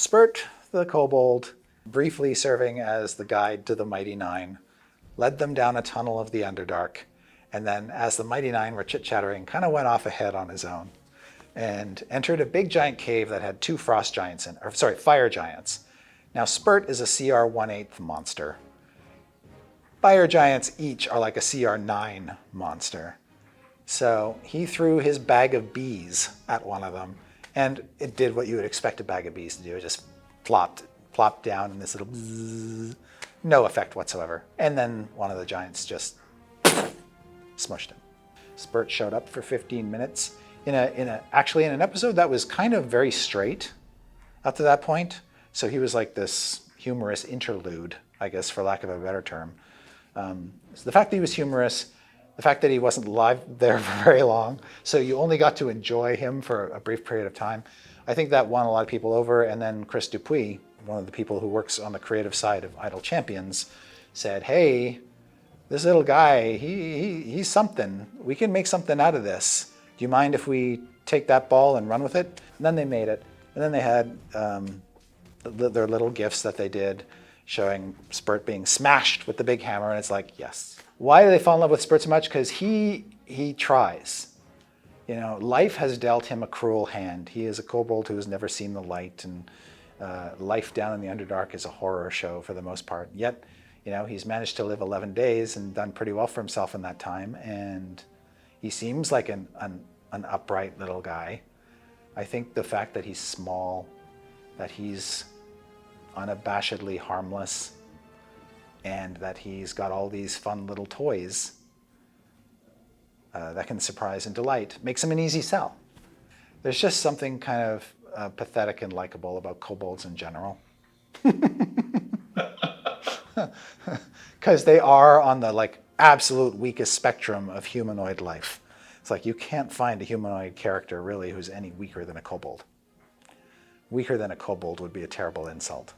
Spurt the Kobold, briefly serving as the guide to the Mighty Nine, led them down a tunnel of the Underdark, and then as the Mighty Nine were chit-chattering, kind of went off ahead on his own and entered a big giant cave that had two frost giants fire giants. Now Spurt is a CR 1/8 monster. Fire giants each are like a CR 9 monster. So he threw his bag of bees at one of them, and it did what you would expect a bag of bees to do. It just plopped down in this little bzzz, no effect whatsoever. And then one of the giants just smushed him. Spurt showed up for 15 minutes actually in an episode that was kind of very straight up to that point. So he was like this humorous interlude, I guess, for lack of a better term. So the fact that he was humorous, the fact that he wasn't live there for very long, so you only got to enjoy him for a brief period of time, I think that won a lot of people over. And then Chris Dupuis, one of the people who works on the creative side of Idle Champions, said, hey, this little guy, he's something. We can make something out of this. Do you mind if we take that ball and run with it? And then they made it. And then they had their little gifs that they did showing Spurt being smashed with the big hammer, and it's like, yes. Why do they fall in love with Spurt so much? Because he tries. You know, life has dealt him a cruel hand. He is a kobold who has never seen the light, and life down in the Underdark is a horror show for the most part. Yet, you know, he's managed to live 11 days and done pretty well for himself in that time, and he seems like an upright little guy. I think the fact that he's small, that he's unabashedly harmless, and that he's got all these fun little toys that can surprise and delight makes him an easy sell. There's just something kind of pathetic and likable about kobolds in general. Because they are on the absolute weakest spectrum of humanoid life. It's like you can't find a humanoid character really who's any weaker than a kobold. Weaker than a kobold would be a terrible insult.